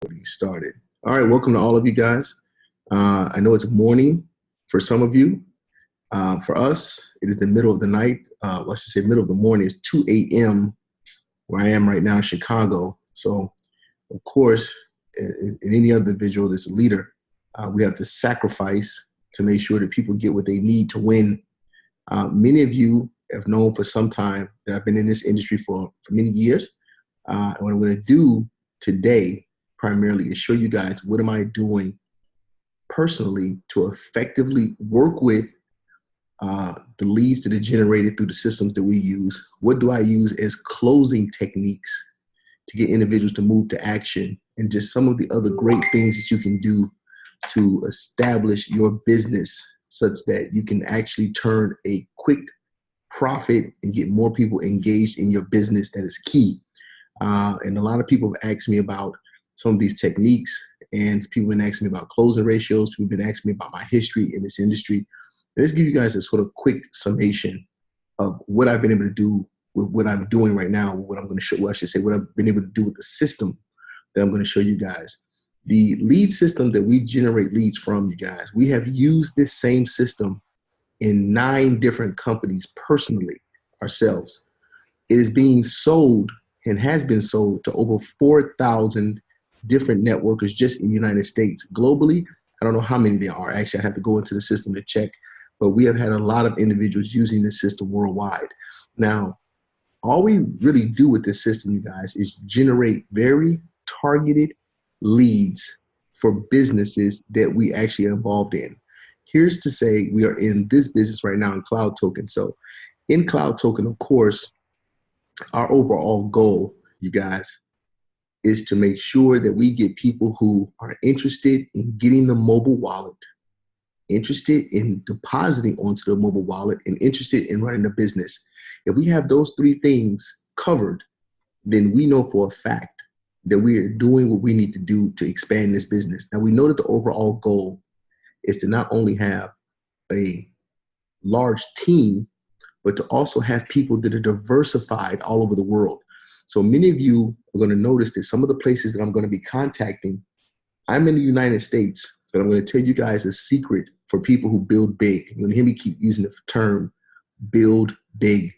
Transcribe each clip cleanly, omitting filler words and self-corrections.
Getting started. All right, welcome to all of you guys. I know it's morning for some of you. For us, it is the middle of the night. Well, I should say middle of the morning. It's 2 a.m. where I am right now in Chicago. So, of course, in any other individual that's a leader, we have to sacrifice to make sure that people get what they need to win. Many of you have known for some time that I've been in this industry for many years. And what I'm going to do today primarily is show you guys what am I doing personally to effectively work with the leads that are generated through the systems that we use. What do I use as closing techniques to get individuals to move to action, and just some of the other great things that you can do to establish your business such that you can actually turn a quick profit and get more people engaged in your business. That is key. And a lot of people have asked me about some of these techniques, and people have been asking me about closing ratios. People have been asking me about my history in this industry. Let's give you guys a sort of quick summation of what I've been able to do with what I'm doing right now, what I'm going to show, well, I should say what I've been able to do with the system that I'm going to show you guys. The lead system that we generate leads from, you guys, we have used this same system in 9 different companies personally ourselves. It is being sold and has been sold to over 4,000 different networkers just in the United States. Globally, I don't know how many there are. Actually, I have to go into the system to check, but we have had a lot of individuals using this system worldwide. Now, all we really do with this system, you guys, is generate very targeted leads for businesses that we actually are involved in. Here's to say we are in this business right now in Cloud Token. So in Cloud Token, of course, our overall goal, you guys, is to make sure that we get people who are interested in getting the mobile wallet, interested in depositing onto the mobile wallet, and interested in running a business. If we have those 3 things covered, then we know for a fact that we are doing what we need to do to expand this business. Now, we know that the overall goal is to not only have a large team, but to also have people that are diversified all over the world. So many of you are going to notice that some of the places that I'm going to be contacting, I'm in the United States, but I'm going to tell you guys a secret for people who build big. You're going to hear me keep using the term build big.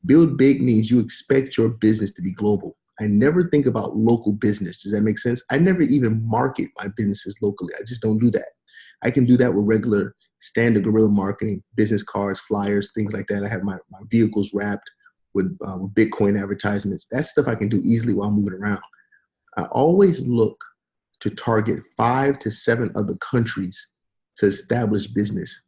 Build big means you expect your business to be global. I never think about local business. Does that make sense? I never even market my businesses locally. I just don't do that. I can do that with regular standard guerrilla marketing, business cards, flyers, things like that. I have my vehicles wrapped with Bitcoin advertisements. That stuff I can do easily while I'm moving around. I always look to target 5 to 7 other countries to establish business.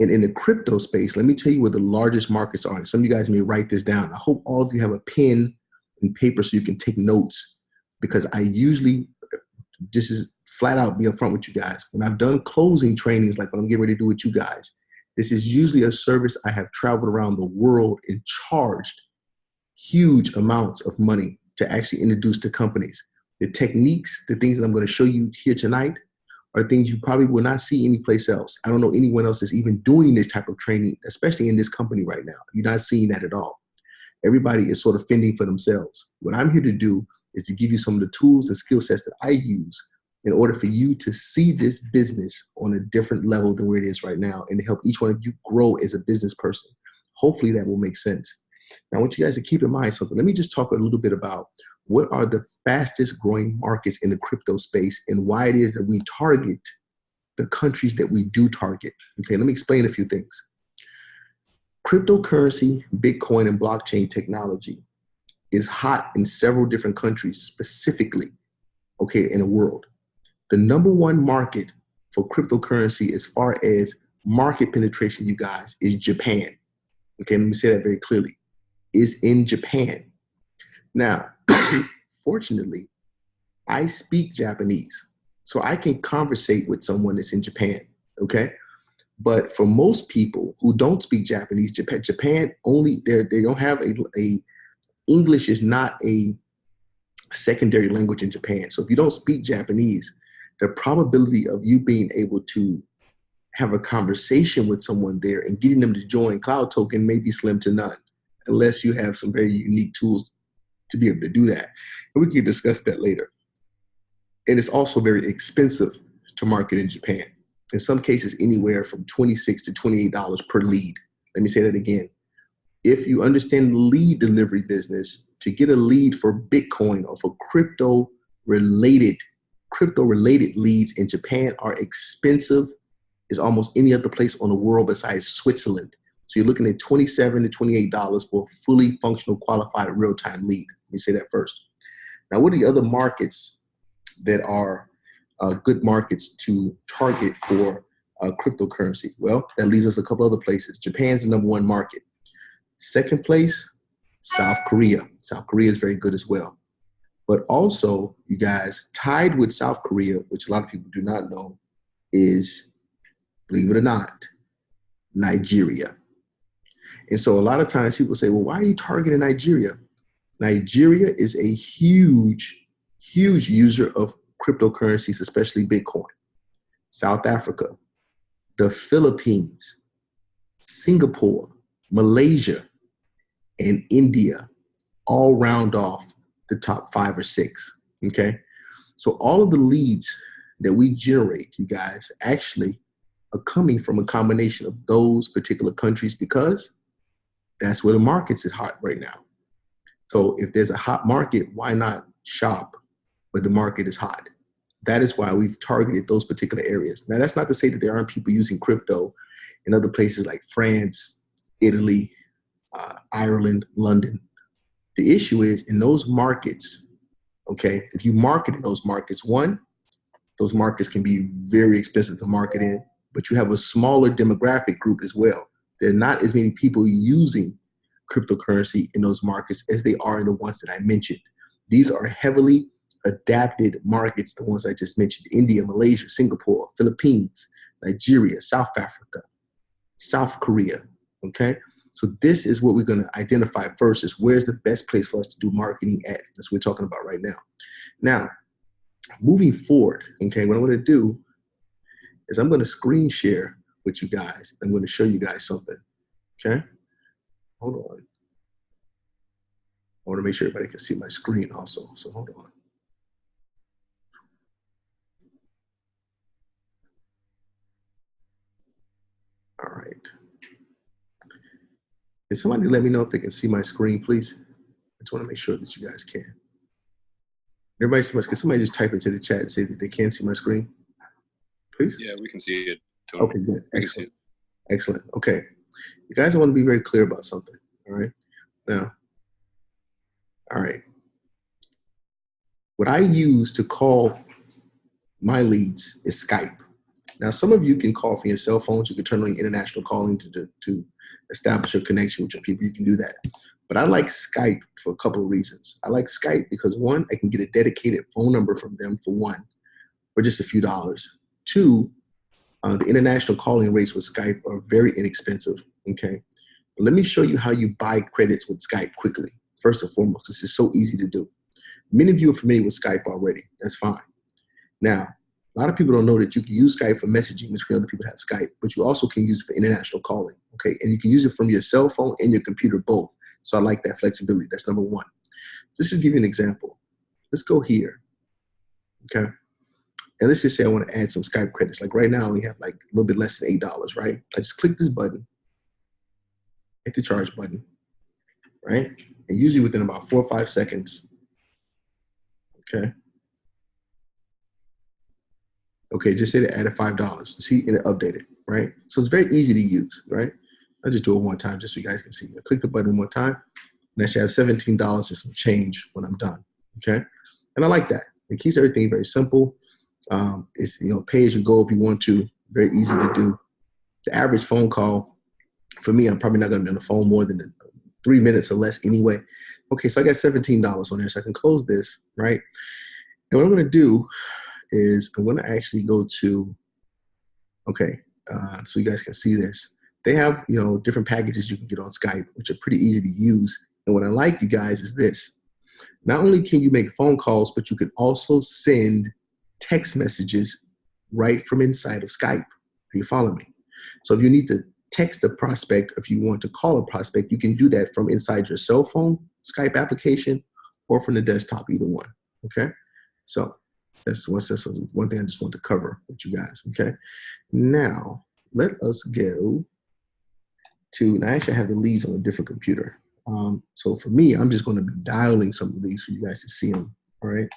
And in the crypto space, let me tell you where the largest markets are. And some of you guys may write this down. I hope all of you have a pen and paper so you can take notes, because I usually, this is flat out be upfront with you guys. When I've done closing trainings, like what I'm getting ready to do with you guys, this is usually a service I have traveled around the world and charged huge amounts of money to actually introduce to companies. The techniques, the things that I'm going to show you here tonight are things you probably will not see anyplace else. I don't know anyone else that's even doing this type of training, especially in this company right now. You're not seeing that at all. Everybody is sort of fending for themselves. What I'm here to do is to give you some of the tools and skill sets that I use in order for you to see this business on a different level than where it is right now, and to help each one of you grow as a business person. Hopefully that will make sense. Now, I want you guys to keep in mind something. Let me just talk a little bit about what are the fastest growing markets in the crypto space and why it is that we target the countries that we do target. Okay, let me explain a few things. Cryptocurrency, Bitcoin, and blockchain technology is hot in several different countries specifically, okay, in the world. The number 1 market for cryptocurrency as far as market penetration, you guys, is Japan. Okay, let me say that very clearly, is in Japan. Now, fortunately, I speak Japanese, so I can conversate with someone that's in Japan, okay? But for most people who don't speak Japanese, Japan only, they don't have English is not a secondary language in Japan. So if you don't speak Japanese, the probability of you being able to have a conversation with someone there and getting them to join Cloud Token may be slim to none, unless you have some very unique tools to be able to do that. And we can discuss that later. And it's also very expensive to market in Japan. In some cases, anywhere from $26 to $28 per lead. Let me say that again. If you understand the lead delivery business, to get a lead for Bitcoin or for crypto-related leads in Japan are expensive as almost any other place on the world besides Switzerland. So you're looking at $27 to $28 for a fully functional, qualified, real-time lead. Let me say that first. Now, what are the other markets that are good markets to target for cryptocurrency? Well, that leaves us a couple other places. Japan's the #1 market. Second place, South Korea. South Korea is very good as well. But also, you guys, tied with South Korea, which a lot of people do not know, is, believe it or not, Nigeria. And so a lot of times people say, well, why are you targeting Nigeria? Nigeria is a huge, huge user of cryptocurrencies, especially Bitcoin. South Africa, the Philippines, Singapore, Malaysia, and India all round off the top 5 or 6, okay? So all of the leads that we generate, you guys, actually are coming from a combination of those particular countries because that's where the markets is hot right now. So if there's a hot market, why not shop where the market is hot? That is why we've targeted those particular areas. Now, that's not to say that there aren't people using crypto in other places like France, Italy, Ireland, London. The issue is in those markets, okay, if you market in those markets, one, those markets can be very expensive to market in, but you have a smaller demographic group as well. There are not as many people using cryptocurrency in those markets as they are in the ones that I mentioned. These are heavily adapted markets, the ones I just mentioned: India, Malaysia, Singapore, Philippines, Nigeria, South Africa, South Korea, okay? So this is what we're gonna identify first, is where's the best place for us to do marketing at. That's what we're talking about right now. Now, moving forward, okay, what I'm gonna do is I'm gonna screen share with you guys. I'm gonna show you guys something, okay? Hold on. I wanna make sure everybody can see my screen also, so hold on. All right. Can somebody let me know if they can see my screen, please? I just want to make sure that you guys can. Everybody see my screen? Can somebody just type into the chat and say that they can see my screen, please? Yeah, we can see it. Totally. Okay, good. Excellent. Excellent. Okay. You guys, I want to be very clear about something. All right. Now, all right. What I use to call my leads is Skype. Now, some of you can call from your cell phones. You can turn on your international calling to establish a connection with your people. You can do that. But I like Skype for a couple of reasons. I like Skype because, one, I can get a dedicated phone number from them, for one, for just a few dollars. Two, the international calling rates with Skype are very inexpensive, okay? But let me show you how you buy credits with Skype quickly, first and foremost. This is so easy to do. Many of you are familiar with Skype already. That's fine. Now, a lot of people don't know that you can use Skype for messaging, which other people have Skype, but you also can use it for international calling, okay? And you can use it from your cell phone and your computer both. So I like that flexibility. That's number one. Just to give you an example, let's go here, okay? And let's just say I want to add some Skype credits. Like right now, I only have like a little bit less than $8, right? I just click this button, hit the charge button, right? And usually within about 4 or 5 seconds, okay? Okay, just say to add $5. See, and it updated, right? So it's very easy to use, right? I'll just do it one time just so you guys can see. I click the button one time, and I should have $17 and some change when I'm done, okay? And I like that. It keeps everything very simple. It's, you know, pay as you go if you want to, very easy to do. The average phone call, for me, I'm probably not gonna be on the phone more than 3 minutes or less anyway. Okay, so I got $17 on there, so I can close this, right? And what I'm gonna do is I'm gonna actually go to, okay, so you guys can see this. They have, you know, different packages you can get on Skype, which are pretty easy to use. And what I like, you guys, is this. Not only can you make phone calls, but you can also send text messages right from inside of Skype. Do you follow me? So if you need to text a prospect, if you want to call a prospect, you can do that from inside your cell phone Skype application or from the desktop, either one, okay? So That's one thing I just want to cover with you guys. Okay. Now let us go to. Now actually I have the leads on a different computer. So for me, I'm just going to be dialing some of these for you guys to see them. All right.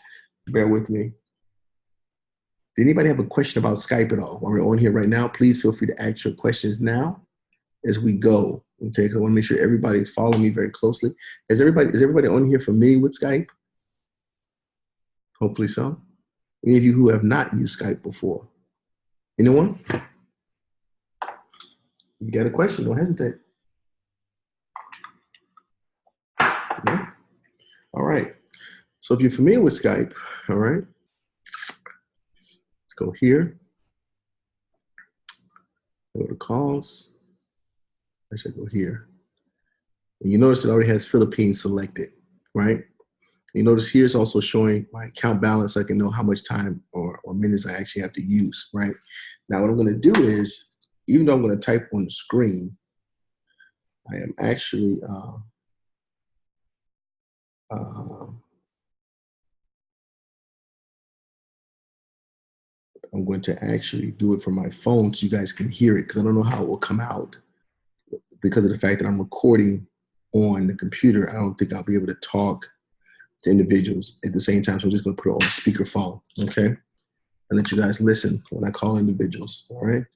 Bear with me. Did anybody have a question about Skype at all? While we're on here right now, please feel free to ask your questions now as we go. Okay, because I want to make sure everybody is following me very closely. Is everybody on here familiar with Skype? Hopefully so. Any of you who have not used Skype before? Anyone? You got a question? Don't hesitate. Yeah. All right. So if you're familiar with Skype, all right, let's go here. Go to calls. I should go here. And you notice it already has Philippines selected, right? You notice here it's also showing my account balance so I can know how much time or minutes I actually have to use, right? Now what I'm going to do is, even though I'm going to type on the screen, I am actually I'm going to actually do it from my phone so you guys can hear it, because I don't know how it will come out. Because of the fact that I'm recording on the computer, I don't think I'll be able to talk to individuals at the same time. So I'm just going to put it on speakerphone, okay? And let you guys listen when I call individuals, all right?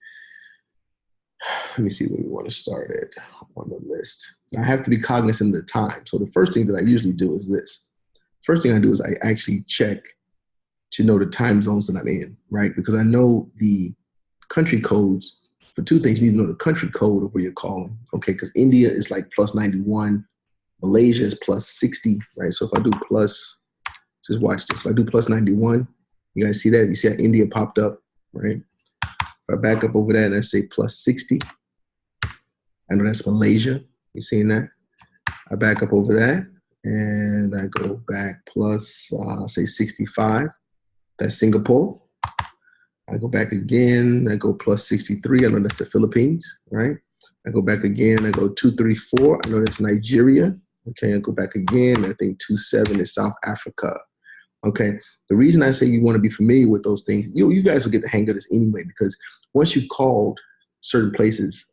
Let me see where we want to start at on the list. I have to be cognizant of the time. So the first thing that I usually do is this. First thing I do is I actually check to know the time zones that I'm in, right? Because I know the country codes for two things. You need to know the country code of where you're calling, okay? Because India is like plus 91. Malaysia is plus 60, right? So if I do plus, just watch this. If I do plus 91, you guys see that? You see how India popped up, right? If I back up over that and I say plus 60, I know that's Malaysia. You seeing that? I back up over that and I go back plus, say 65. That's Singapore. I go back again. I go plus 63. I know that's the Philippines, right? I go back again. I go 234. I know that's Nigeria. Okay, I go back again. I think 27 is South Africa. Okay, the reason I say you want to be familiar with those things, you guys will get the hang of this anyway, because once you've called certain places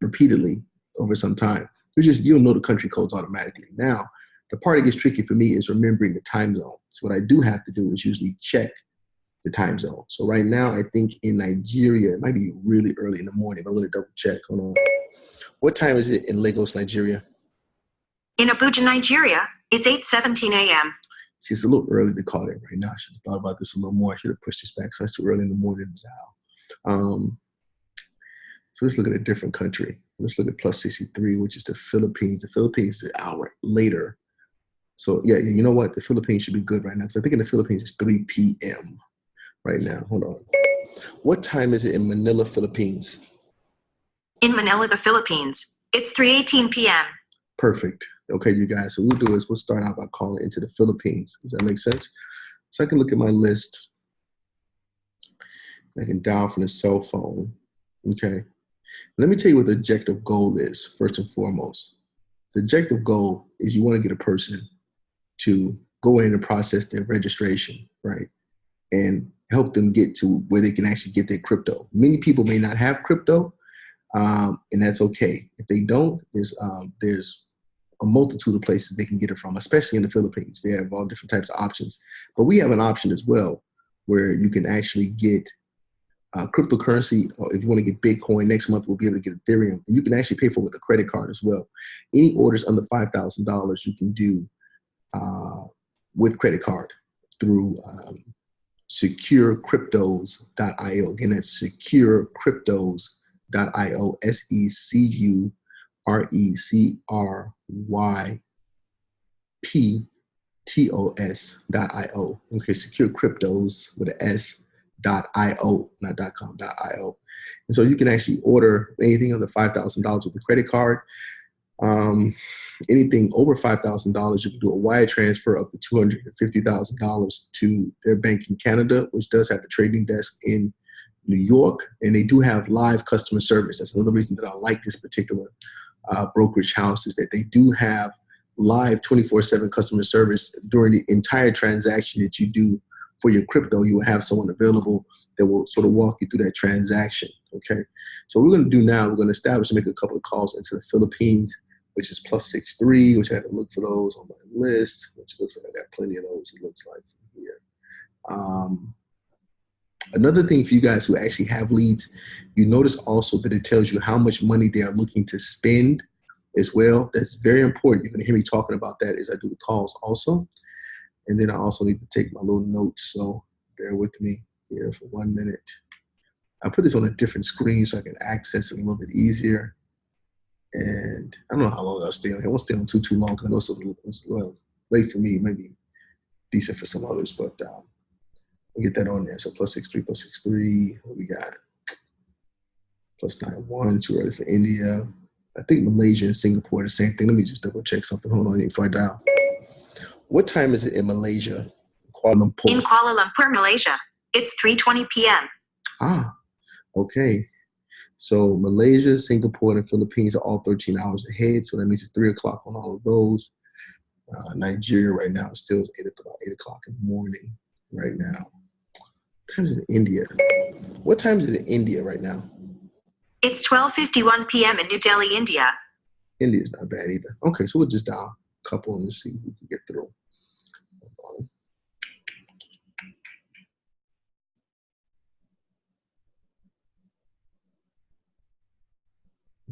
repeatedly over some time, you'll know the country codes automatically. Now, the part that gets tricky for me is remembering the time zone. So what I do have to do is usually check the time zone. So right now, I think in Nigeria, it might be really early in the morning, but I'm going to double check. Hold on. What time is it in Lagos, Nigeria? In Abuja, Nigeria, it's 8:17 a.m. See, it's a little early to call it right now. I should have thought about this a little more. I should have pushed this back. So it's too early in the morning to dial. So let's look at a different country. Let's look at plus 63, which is the Philippines. The Philippines is an hour later. So yeah, you know what? The Philippines should be good right now. So I think in the Philippines it's 3 p.m. right now. Hold on. What time is it in Manila, Philippines? In Manila, the Philippines, it's 3:18 p.m. Perfect. Okay, you guys. So what we'll do is we'll start out by calling into the Philippines. Does that make sense? So I can look at my list. I can dial from the cell phone. Okay. Let me tell you what the objective goal is, first and foremost. The objective goal is you want to get a person to go in and process their registration, right? And help them get to where they can actually get their crypto. Many people may not have crypto, and that's okay. If they don't, there's a multitude of places they can get it from, especially in the Philippines. They have all different types of options. But we have an option as well where you can actually get cryptocurrency. Or if you want to get Bitcoin, next month we'll be able to get Ethereum. And you can actually pay for it with a credit card as well. Any orders under $5,000 you can do with credit card through securecryptos.io. Again, that's securecryptos.io, securyptos.io. Okay, secure cryptos with an S.io, not .com, .io. And so you can actually order anything under $5,000 with a credit card. Anything over $5,000, you can do a wire transfer up to $250,000 to their bank in Canada, which does have a trading desk in New York, and they do have live customer service. That's another reason that I like this particular brokerage house, is that they do have live 24/7 customer service during the entire transaction that you do for your crypto, you will have someone available that will sort of walk you through that transaction. Okay. So what we're going to do now, we're going to establish and make a couple of calls into the Philippines, which is +63, which I had to look for those on my list, which looks like I got plenty of those, it looks like from here. Another thing for you guys who actually have leads, you notice also that it tells you how much money they are looking to spend as well. That's very important. You're going to hear me talking about that as I do the calls also. And then I also need to take my little notes, so bear with me here for 1 minute. I put this on a different screen so I can access it a little bit easier. And I don't know how long I'll stay on here. I won't stay on too long because I know it's a little late for me, maybe decent for some others, but we'll get that on there. So +63, +63. What we got? +91, too early for India. I think Malaysia and Singapore are the same thing. Let me just double check something. Hold on before I dial. What time is it in Malaysia? Kuala Lumpur. In Kuala Lumpur, Malaysia, it's 3:20 p.m. Ah, okay. So Malaysia, Singapore, and the Philippines are all 13 hours ahead. So that means it's 3 o'clock on all of those. Nigeria right now is still 8 o'clock in the morning right now. What time is it in India? What time is it in India right now? It's 12:51 p.m. in New Delhi, India. India's not bad either. Okay, so we'll just dial a couple and see if we can get through.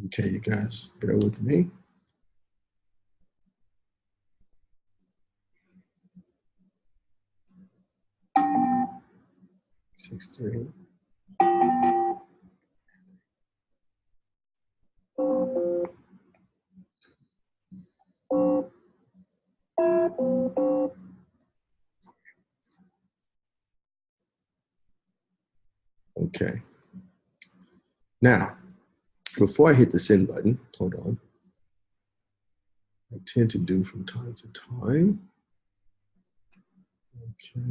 Okay, you guys, bear with me. Six, 3. Okay. Now, before I hit the send button, hold on. I tend to do from time to time. Okay.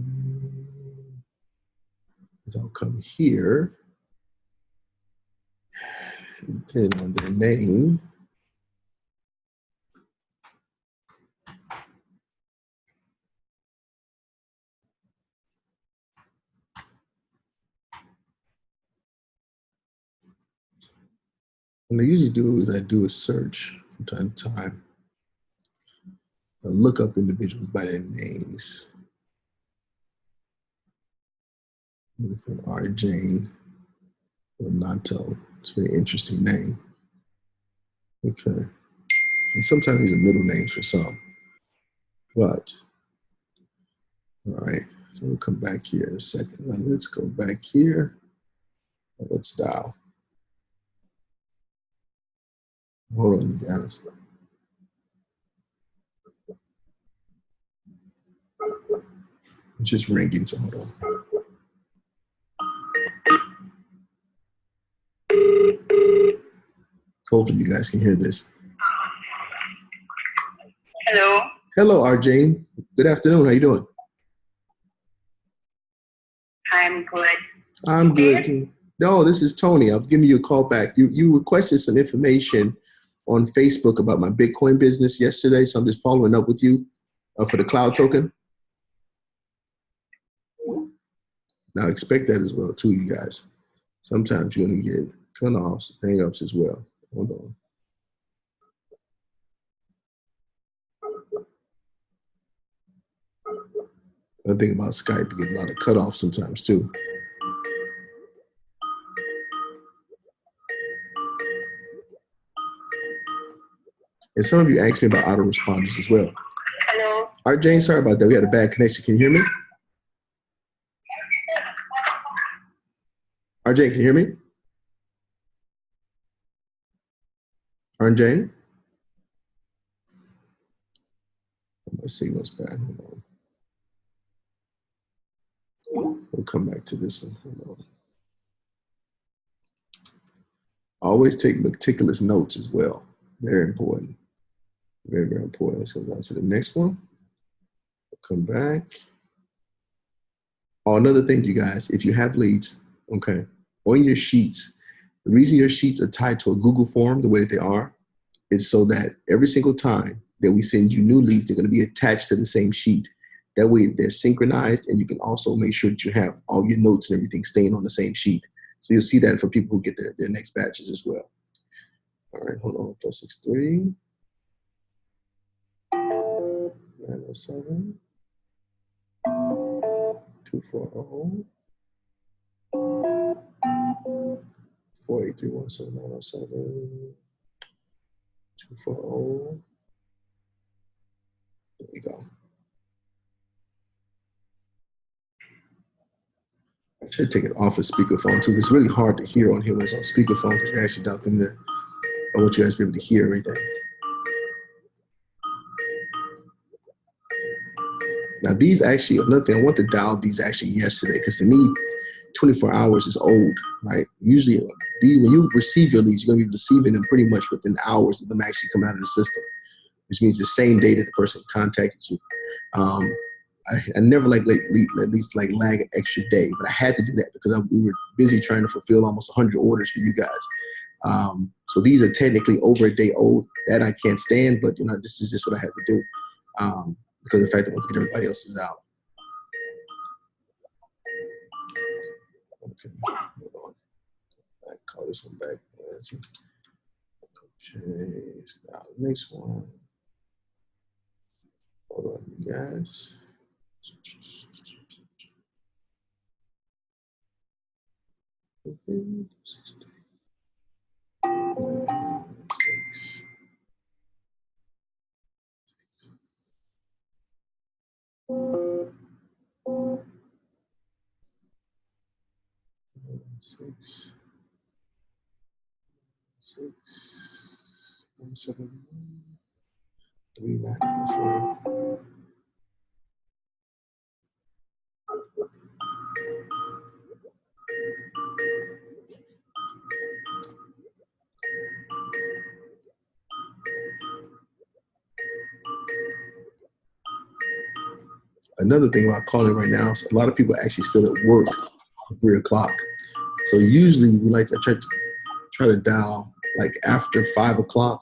So I'll come here, depending on their name. What I usually do is I do a search from time to time. I look up individuals by their names. Looking for R. Jane Donato. It's a very interesting name. Okay. And sometimes these are middle names for some. But, all right. So we'll come back here in a second. Now let's go back here. Let's dial. Hold on, you guys. It's just ringing, so hold on. Hopefully you guys can hear this. Hello. Hello, RJ. Good afternoon. How you doing? I'm good. I'm good too. No, this is Tony. I'm giving you a call back. You requested some information on Facebook about my Bitcoin business yesterday, so I'm just following up with you for the cloud token. Now expect that as well too, you guys. Sometimes you're gonna get turn-offs, hang-ups as well. Hold on. I think about Skype, you get a lot of cutoffs sometimes too. And some of you asked me about autoresponders as well. Hello. All right, Jane, sorry about that. We had a bad connection. Can you hear me? RJ, can you hear me? Jane? My signal's bad. Hold on. We'll come back to this one. Hold on. Always take meticulous notes as well. Very important. Very, very important. Let's go down to the next one. Come back. Oh, another thing, you guys, if you have leads, okay, on your sheets, the reason your sheets are tied to a Google form the way that they are is so that every single time that we send you new leads, they're going to be attached to the same sheet. That way they're synchronized, and you can also make sure that you have all your notes and everything staying on the same sheet. So you'll see that for people who get their next batches as well. All right, hold on, +63, 907, 240, 48317 240. There we go. I should take it off of speakerphone too. It's really hard to hear on here when it's on speakerphone because you're actually down there. I want you guys to be able to hear everything. Now these actually, another thing, I want to dial these actually yesterday because to me, 24 hours is old, right? Usually when you receive your leads, you're gonna be receiving them pretty much within hours of them actually coming out of the system, which means the same day that the person contacted you. I never at least lag an extra day, but I had to do that because we were busy trying to fulfill almost 100 orders for you guys. So these are technically over a day old. That I can't stand, but this is just what I had to do because of the fact that I want to get everybody else's out. Okay, hold on. I call this one back. Okay, now the next one. Hold on, you guys. Six, 171, 394. Another thing about calling right now, so a lot of people are actually still at work at 3 o'clock. So usually we like to try to dial like after 5 o'clock.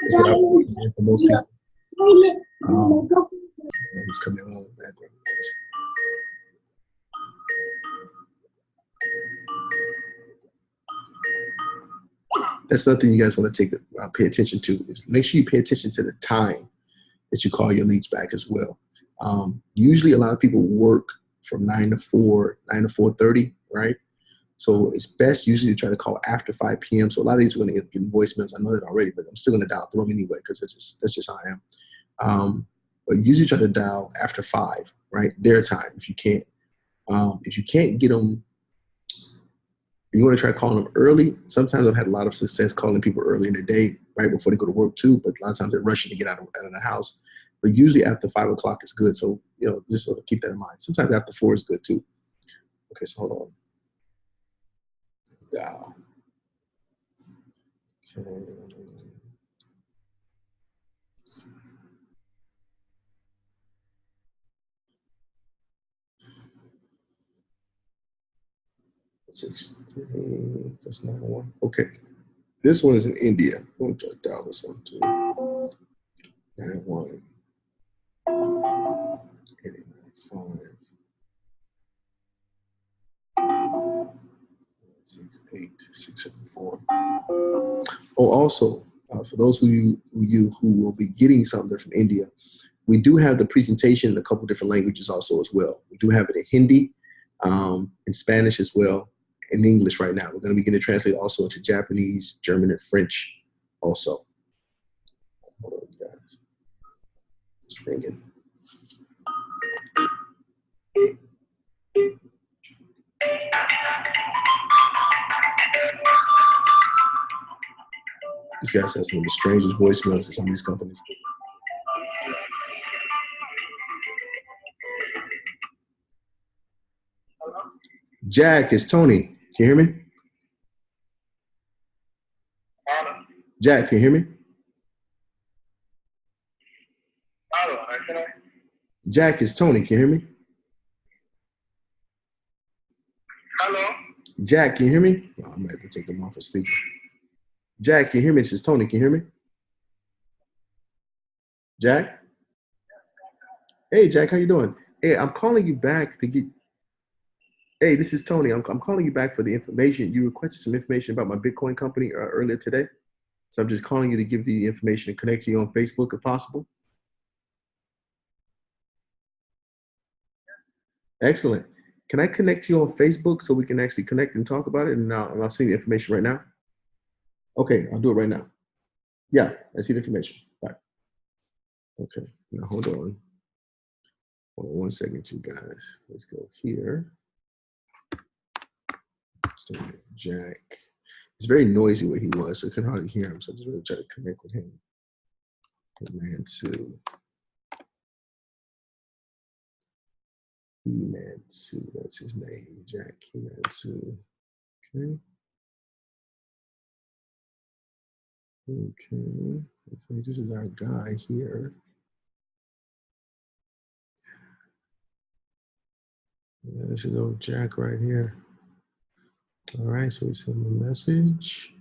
Is what I recommend for most people. Who's coming on in the background? That's something you guys want to pay attention to. Is make sure you pay attention to the time that you call your leads back as well. Usually a lot of people work from 9 to 4:30, right? So it's best usually to try to call after 5 p.m. So a lot of these are going to get voicemails. I know that already, but I'm still going to dial through them anyway because that's just how I am. But usually try to dial after 5, right? Their time if you can't. If you can't get them, you want to try calling them early. Sometimes I've had a lot of success calling people early in the day, right before they go to work too. But a lot of times they're rushing to get out of the house. But usually after 5 o'clock is good. So just sort of keep that in mind. Sometimes after 4 is good too. Okay, so hold on. Dial. Okay. 6, that's 9-1. Okay. This one is in India. I'm going to dial this one too. 91 895 68 674. Oh, also, for those who will be getting something from India, we do have the presentation in a couple different languages also as well. We do have it in Hindi, in Spanish as well, in English right now. We're going to be getting it translated also into Japanese, German, and French also. Hold on, guys. It's ringing. These guys have some of the strangest voicemails in some of these companies. Jack, it's Tony. Can you hear me? Jack, can you hear me? Jack, it's Tony. Can you hear me? Hello? Jack, can you hear me? Oh, I'm going to have to take them off of speaker. Jack, can you hear me? This is Tony. Can you hear me? Jack? Hey, Jack, how you doing? Hey, I'm calling you back to get. Hey, this is Tony. I'm calling you back for the information. You requested some information about my Bitcoin company earlier today. So I'm just calling you to give you the information and connect to you on Facebook if possible. Excellent. Can I connect to you on Facebook so we can actually connect and talk about it? And I'll send you the information right now. Okay, I'll do it right now. Yeah, I see the information. Bye. Okay, now hold on. Hold on 1 second, you guys. Let's go here. Jack. It's very noisy where he was, so I can hardly hear him. So I just really try to connect with him. Man, Sue. He-Man Sue, that's his name. Jack He-Man Sue. Okay. Okay. So this is our guy here. Yeah, this is old Jack right here. All right, so we send him a message.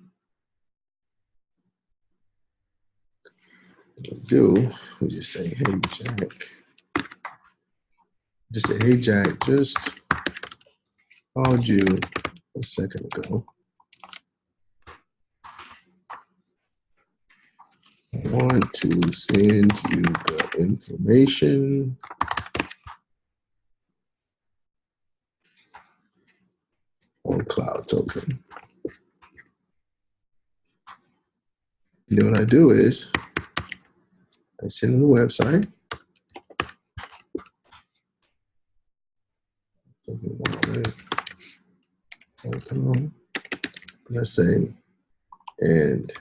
What we do, we just say, hey, Jack. Just say, hey, Jack, just called you a second ago. I want to send you the information on Cloud Token. And then what I do is I send them the website. Let's say, and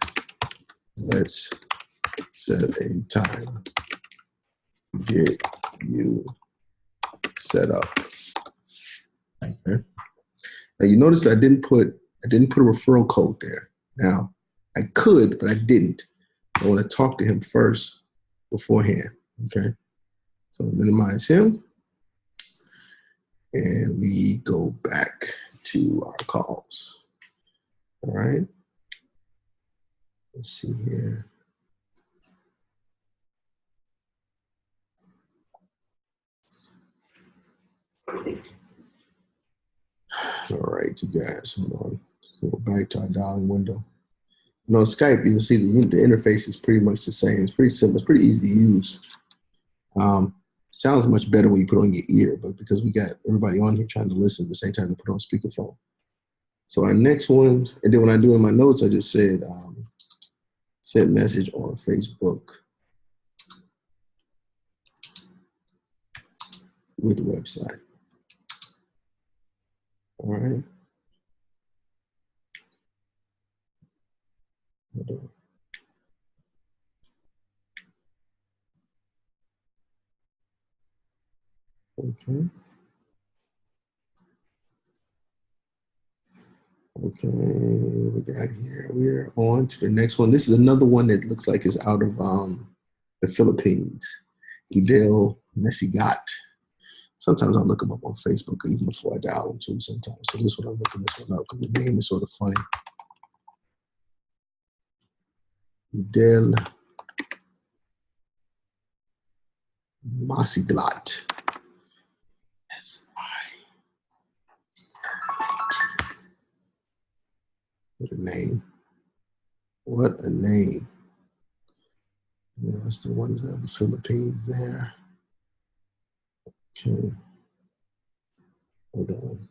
let's set a time to get you set up. Okay. Now you notice I didn't put a referral code there. Now I could, but I didn't. I want to talk to him first beforehand. Okay. So minimize him. And we go back to our calls. All right. Let's see here. All right, you guys, hold on. Go back to our dialing window. You know, Skype, you can see the interface is pretty much the same. It's pretty simple. It's pretty easy to use. Sounds much better when you put on your ear, but because we got everybody on here trying to listen at the same time, they put on speakerphone. So our next one, and then when I do in my notes, I just said send message on Facebook with the website. All right. Hold on. Okay. Okay, we got here. We're on to the next one. This is another one that looks like it's out of the Philippines. Idel Mesigat. Sometimes I'll look them up on Facebook even before I dial them too sometimes. So this one I'm looking this one up because the name is sort of funny. Idel Mesigat. What a name. What a name. Yeah, that's the ones out of the Philippines there. Okay. Hold on.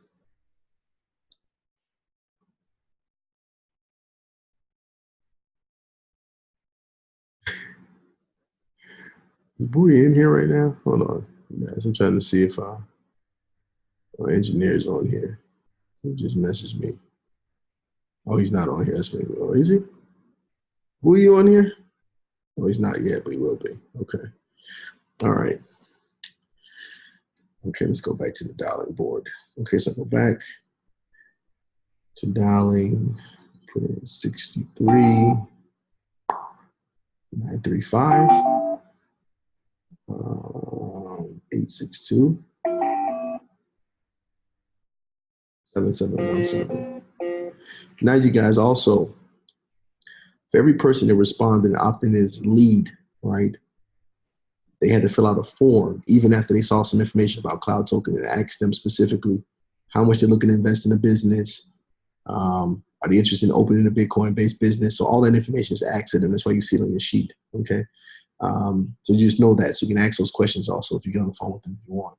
Is Bowie in here right now? Hold on. Guys, I'm trying to see if our engineer's on here. He just messaged me. Oh, he's not on here. That's maybe. Oh, is he? Who are you on here? Oh, he's not yet, but he will be. Okay. All right. Okay, let's go back to the dialing board. Okay, so go back to dialing. Put in 63 935 862 7717. Now, you guys also, for every person that responded and opted in as lead, right? they had to fill out a form even after they saw some information about Cloud Token and asked them specifically how much they're looking to invest in the business. Are they interested in opening a Bitcoin-based business? So all that information is asked of them. That's why you see it on your sheet, okay? So you just know that. So you can ask those questions also if you get on the phone with them if you want.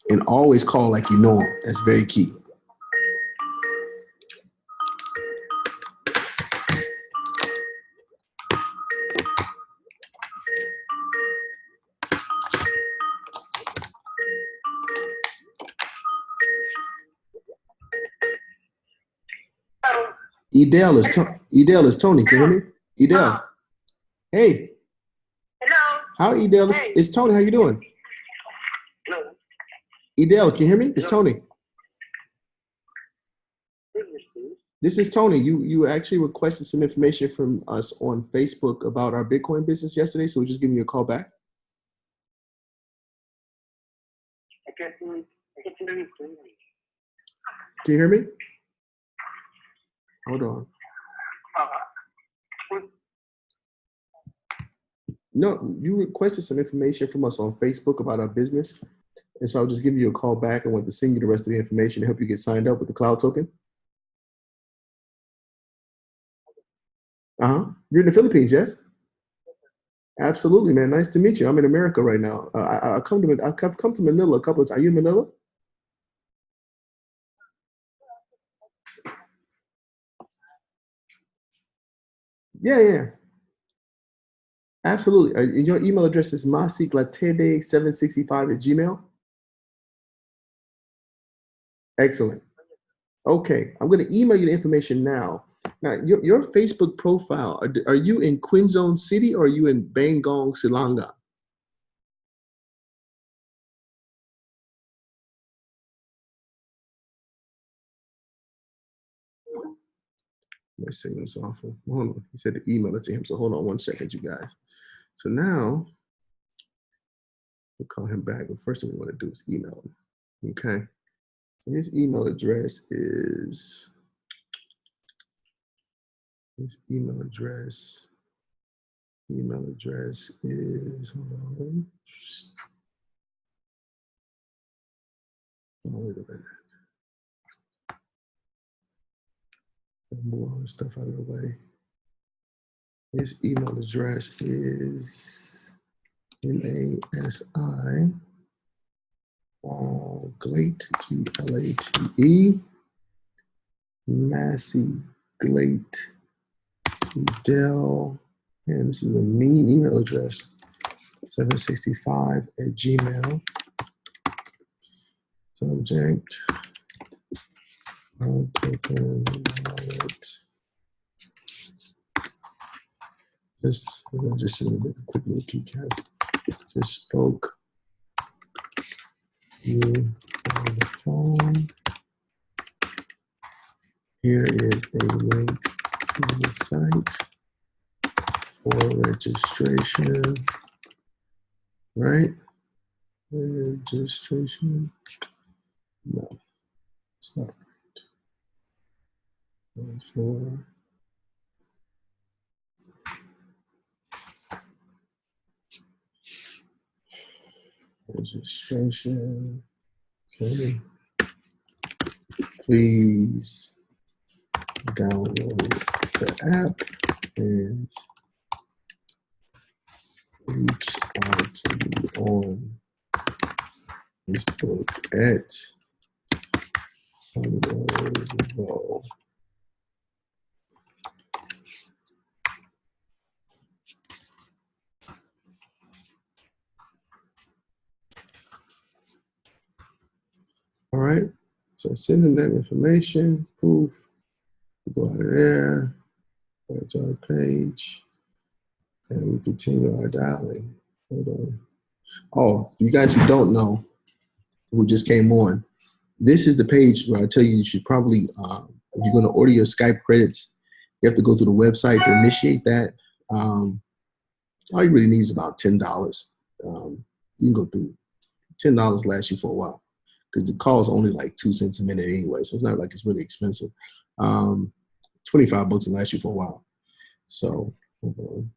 And always call like you know them. That's very key. Edel is Tony. Can you hear me? Edel. Hey. Hello. How Edel? Hey. It's Tony. How you doing? Hello. Edel, can you hear me? It's Tony. This is Tony. You actually requested some information from us on Facebook about our Bitcoin business yesterday, so we're just giving you a call back. I can't hear you. Can you hear me? Hold on. No, you requested some information from us on Facebook about our business. And so I'll just give you a call back. I want to send you the rest of the information to help you get signed up with the Cloud Token. You're in the Philippines, yes? Absolutely, man. Nice to meet you. I'm in America right now. I've come to Manila a couple of times. Are you in Manila? Yeah. Absolutely. Your email address is masiklatede765@gmail. Excellent. Okay, I'm going to email you the information now. Now, your Facebook profile, are you in Quezon City or are you in Bangong, Silanga? My signal's awful. Hold on. He said to email it to him. So hold on 1 second, you guys. So now we'll call him back. But first thing we want to do is email him. Okay. So his email address is hold on. Oh, wait a minute. Move all this stuff out of the way. His email address is MASI Glate, Glate, Massey Glate, Dell, and this is a mean email address, 765@gmail. Subject, token wallet. Just send a quick little key cap. Just spoke you on the phone. Here is a link to the site for registration. Right? Registration. No, it's not right. For registration. Okay. Please download the app and reach out to me on Facebook at Vo. All right, so send them that information, poof, we go out of there, go to our page, and we continue our dialing. Hold on. Oh, for you guys who don't know, who just came on, this is the page where I tell you should probably, if you're gonna order your Skype credits, you have to go to the website to initiate that. All you really need is about $10. You can go through, $10 lasts you for a while, because the call is only like 2 cents a minute anyway, so it's not like it's really expensive. 25 bucks will last you for a while. So, hold on.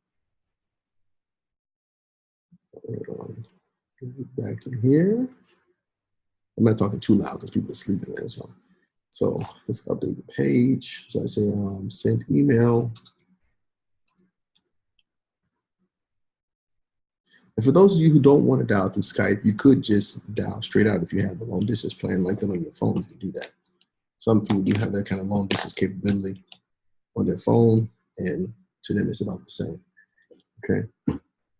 Hold on. Get back in here. I'm not talking too loud because people are sleeping there. So let's update the page. So I say send email. And for those of you who don't want to dial through Skype, you could just dial straight out if you have the long distance plan like that on your phone. You can do that. Some people do have that kind of long distance capability on their phone, and to them it's about the same. Okay.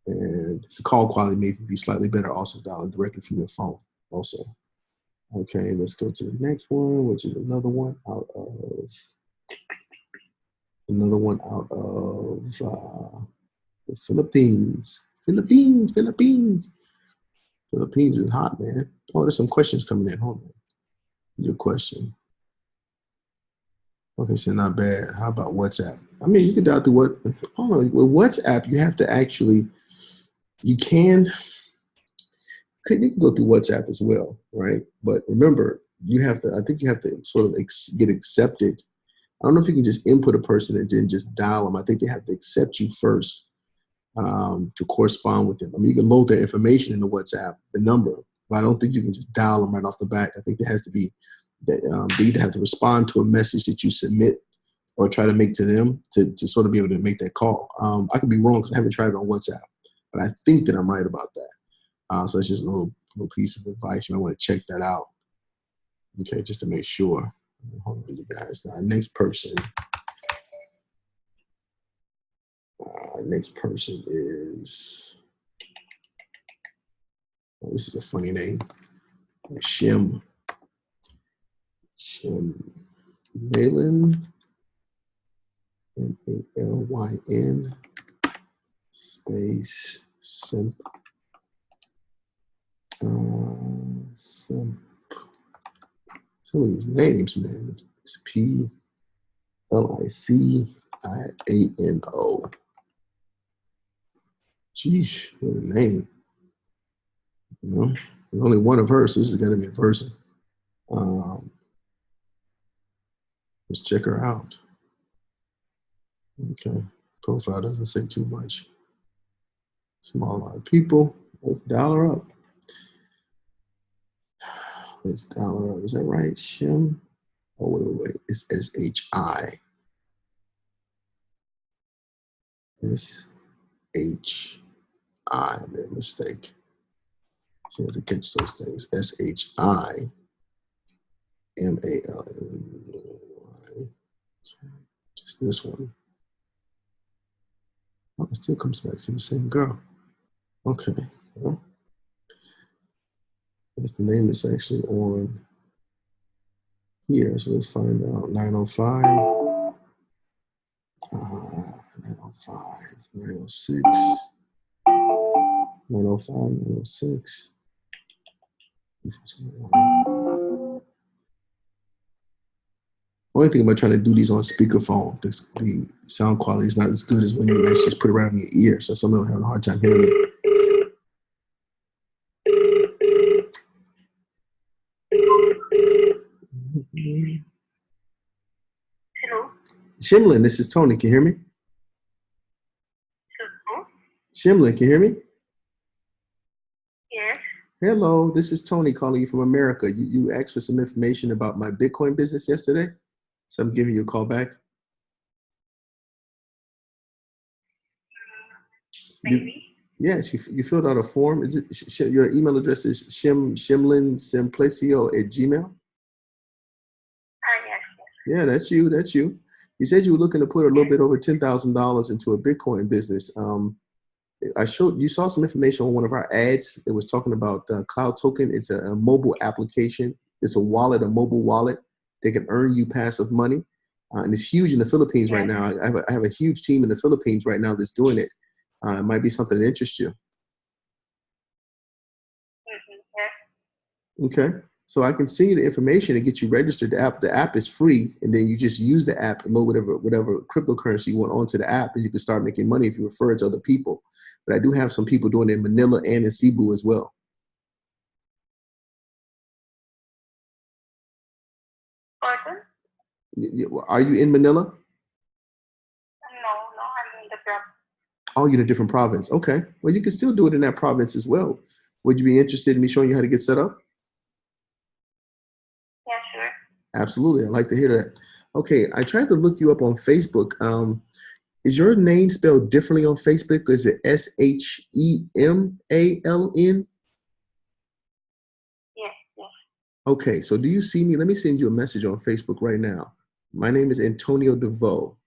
And the call quality may be slightly better also dialing directly from your phone also. Okay, let's go to the next one, which is another one out of the Philippines. Philippines is hot, man. Oh, there's some questions coming in. Hold on. Your question. Okay, so not bad. How about WhatsApp? I mean, you can dial through what? Hold on. With WhatsApp, you have to actually, you can go through WhatsApp as well, right? But remember, I think you have to sort of get accepted. I don't know if you can just input a person and then just dial them. I think they have to accept you first to correspond with them. I mean, you can load their information into WhatsApp, the number, but I don't think you can just dial them right off the bat. I think there has to be that they either have to respond to a message that you submit or try to make to them to sort of be able to make that call. I could be wrong because I haven't tried it on WhatsApp, but I think that I'm right about that. So it's just a little piece of advice. You might want to check that out. Okay, just to make sure. Hold on, you guys. Now, next person is, this is a funny name. Shim Malin, Malyn, space Simp. Some of these names, man. It's PLICIANO. Geesh, what a name. You know, there's only one of her, so this is gonna be a person. Let's check her out. Okay, profile doesn't say too much. Small amount of people. Let's dial her up. Let's dial her up. Is that right, Shim? Oh, wait. It's SHI. SHI. I made a mistake. So you have to catch those things. SHIMALLY. Just this one. Oh, it still comes back to the same girl. Okay. Well, that's the name that's actually on here. So let's find out. 905. 905. 906. 905. 906. Only thing about trying to do these on speakerphone, the sound quality is not as good as when you actually just put it right in your ear. So some of them have a hard time hearing it. Hello? Shimlin, this is Tony. Can you hear me? Hello? Shimlin, can you hear me? Yes. Hello, this is Tony calling you from America. You asked for some information about my Bitcoin business yesterday, so I'm giving you a call back. Maybe. Yes, you filled out a form. Is it your email address is shimlinsimplicio@gmail.com? Yes. Yeah, that's you. That's you. You said you were looking to put a little bit over $10,000 into a Bitcoin business. You saw some information on one of our ads. It was talking about Cloud Token. It's a mobile application. It's a wallet, a mobile wallet. They can earn you passive money. And it's huge in the Philippines right now. I have a huge team in the Philippines right now that's doing it. It might be something that interests you. Yes. Okay. So I can send you the information and get you registered. The app is free, and then you just use the app and load whatever cryptocurrency you want onto the app, and you can start making money if you refer it to other people. But I do have some people doing it in Manila and in Cebu as well. Pardon? Are you in Manila? No, I'm in the club. Oh, you're in a different province. Okay. Well, you can still do it in that province as well. Would you be interested in me showing you how to get set up? Yeah, sure. Absolutely. I'd like to hear that. Okay. I tried to look you up on Facebook. Is your name spelled differently on Facebook? Is it Shemaln? Yes, yes. Okay. So do you see me? Let me send you a message on Facebook right now. My name is Antonio DeVoe.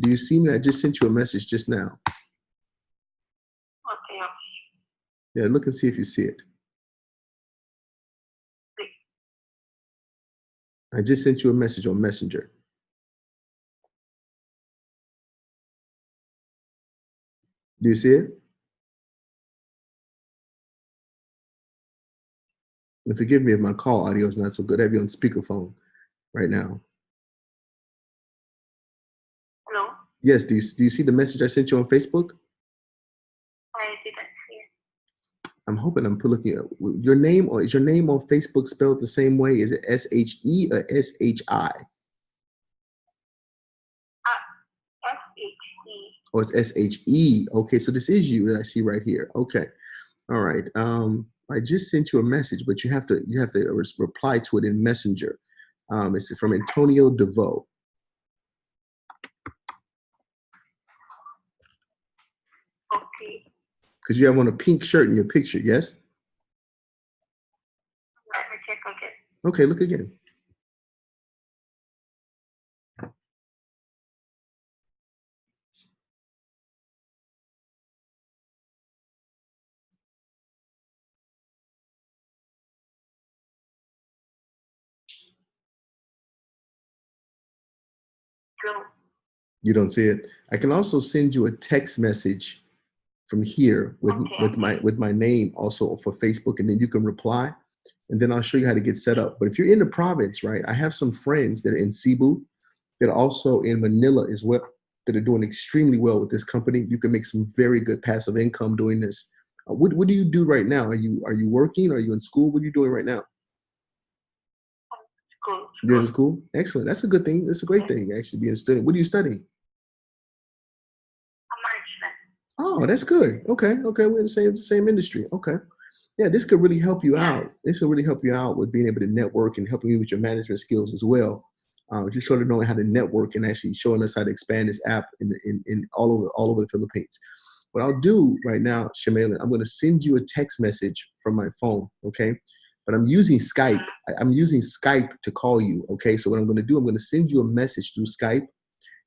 Do you see me? I just sent you a message just now. Okay, okay. Yeah, look and see if you see it. Wait, I just sent you a message on Messenger. Do you see it? And forgive me if my call audio is not so good. I have you on speakerphone right now. hello? Yes, do you see the message I sent you on Facebook? I didn't see it. I'm hoping I'm looking at your name, or is your name on Facebook spelled the same way? Is it SHE or SHI? S-H-E. Or it's SHE? Okay, so this is you that I see right here. Okay. All right. I just sent you a message, but you have to reply to it in Messenger. It's from Antonio DeVoe. Okay. Because you have on a pink shirt in your picture, yes? Let me check again. Okay, look again. Go. You don't see it. I can also send you a text message from here with Okay, with my okay. with my name also for Facebook, and then you can reply, and then I'll show you how to get set up. But if you're in the province, right, I have some friends that are in Cebu, that are also in Manila as well, that are doing extremely well with this company. You can make some very good passive income doing this. What do you do right now? Are you working? Are you in school? What are you doing right now? School, You're in school. school. Excellent. That's a good thing. That's a great Yes. thing. Actually, being a student. What are you studying? A management. Oh, that's good. Okay, okay, we're in the same industry. Okay, yeah, this could really help you Yeah. out. This will really help you out with being able to network and helping you with your management skills as well. Just sort of knowing how to network and actually showing us how to expand this app in all over the Philippines. What I'll do right now, Shemaila, I'm going to send you a text message from my phone. Okay, but I'm using Skype. I'm using Skype to call you. Okay, so what I'm going to do, I'm going to send you a message through Skype,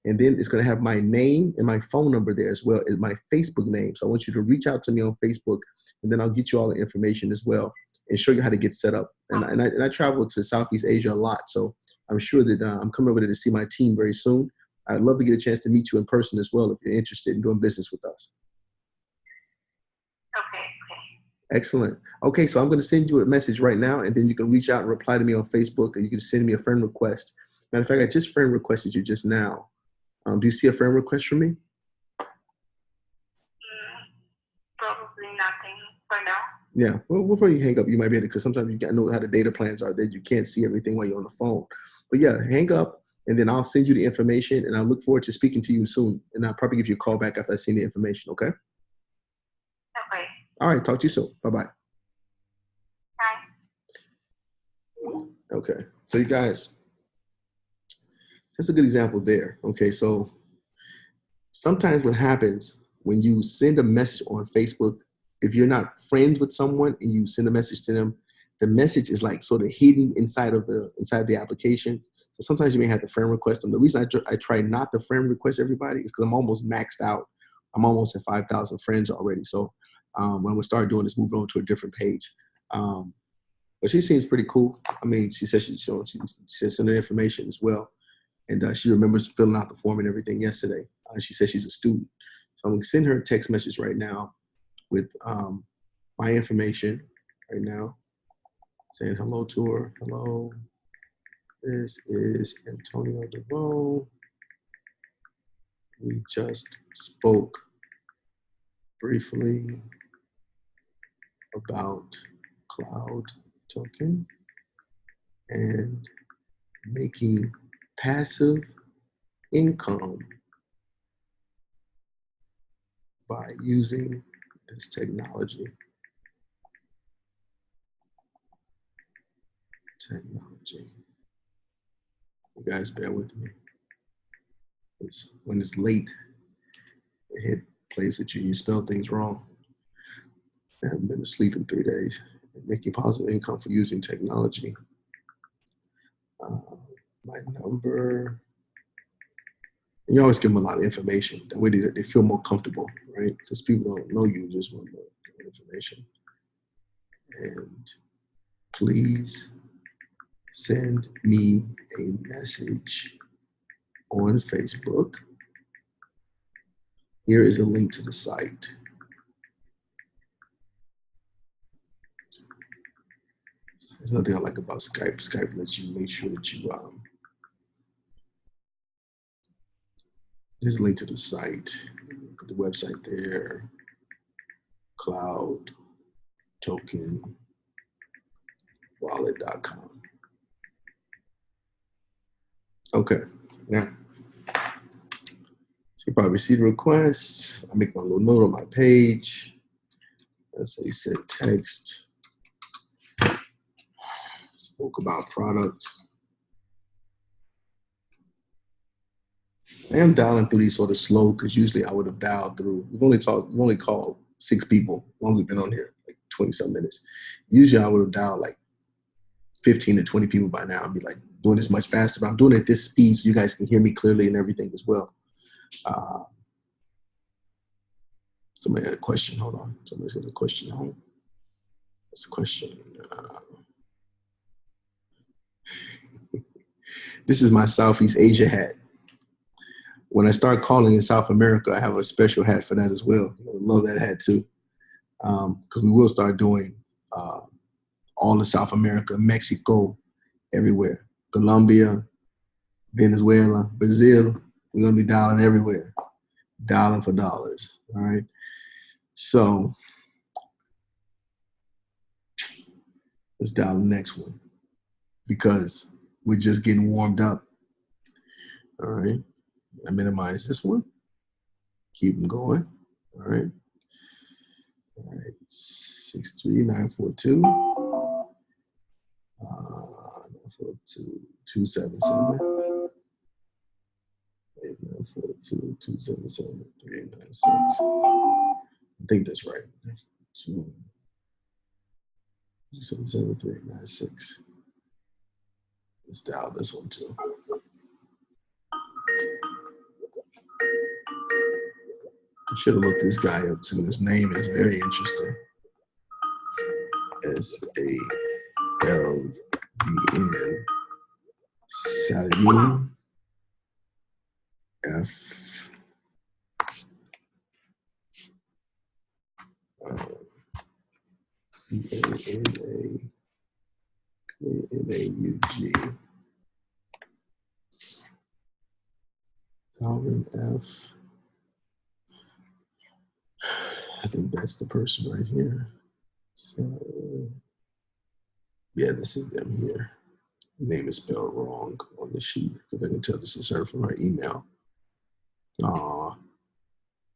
and then it's going to have my name and my phone number there as well as my Facebook name. So I want you to reach out to me on Facebook, and then I'll get you all the information as well and show you how to get set up. And I travel to Southeast Asia a lot, so I'm sure that I'm coming over there to see my team very soon. I'd love to get a chance to meet you in person as well if you're interested in doing business with us. Okay, okay. Excellent. Okay, so I'm going to send you a message right now, and then you can reach out and reply to me on Facebook, and you can send me a friend request. Matter of fact, I just friend requested you just now. Do you see a friend request from me? Probably nothing for now. Yeah, well, before you hang up, you might be able to, because sometimes you got to know how the data plans are that you can't see everything while you're on the phone. But yeah, hang up, and then I'll send you the information, and I look forward to speaking to you soon. And I'll probably give you a call back after I see the information. Okay. Okay. All right. Talk to you soon. Bye bye. Bye. Okay. So you guys, that's a good example there. Okay. So sometimes what happens when you send a message on Facebook, if you're not friends with someone and you send a message to them, the message is like sort of hidden inside the application. So sometimes you may have to friend request them. The reason I try not to friend request everybody is because I'm almost maxed out. I'm almost at 5,000 friends already. So when we start doing this, moving on to a different page. Um, but she seems pretty cool. I mean, she said she said send her information as well, and she remembers filling out the form and everything yesterday. She says she's a student. So I'm going to send her a text message right now with my information right now, saying hello to her. Hello, this is Antonio DeVoe. We just spoke briefly about cloud token and making passive income by using this technology. You guys bear with me. When it's late, it plays with you. You spell things wrong. I haven't been asleep in 3 days. Making positive income for using technology. My number. And you always give them a lot of information. That way they feel more comfortable, right? Because people don't know you, just want more information. And please send me a message on Facebook. Here is a link to the site. There's nothing I like about Skype. Skype lets you make sure that you, there's a link to the site. Put the website there. Cloud token wallet.com. Okay, now you probably see the request. I make my little note on my page. Let's say send text. Spoke about product. I am dialing through these sort of slow because usually I would have dialed through. We've only called 6 people as long as we've been on here, like 20-some minutes. Usually I would have dialed like 15 to 20 people by now. I'd be like doing this much faster, but I'm doing it at this speed so you guys can hear me clearly and everything as well. Somebody had a question. Hold on. Somebody's got a question. What's the question? This is my Southeast Asia hat. When I start calling in South America, I have a special hat for that as well. I love that hat too. Because we will start doing all of South America, Mexico, everywhere. Colombia, Venezuela, Brazil. We're going to be dialing everywhere. Dialing for dollars. All right. So let's dial the next one because we're just getting warmed up. All right. I minimize this one. Keep them going. All right. All right. 63942. 277. 277 3896. I think that's right. 277 3896. Let's dial this one too. I should have looked this guy up too. His name is very interesting. SALVN Saladin F EANAUG Calvin F. I think that's the person right here. So yeah, this is them here. The name is spelled wrong on the sheet, but I can tell this is her from her email.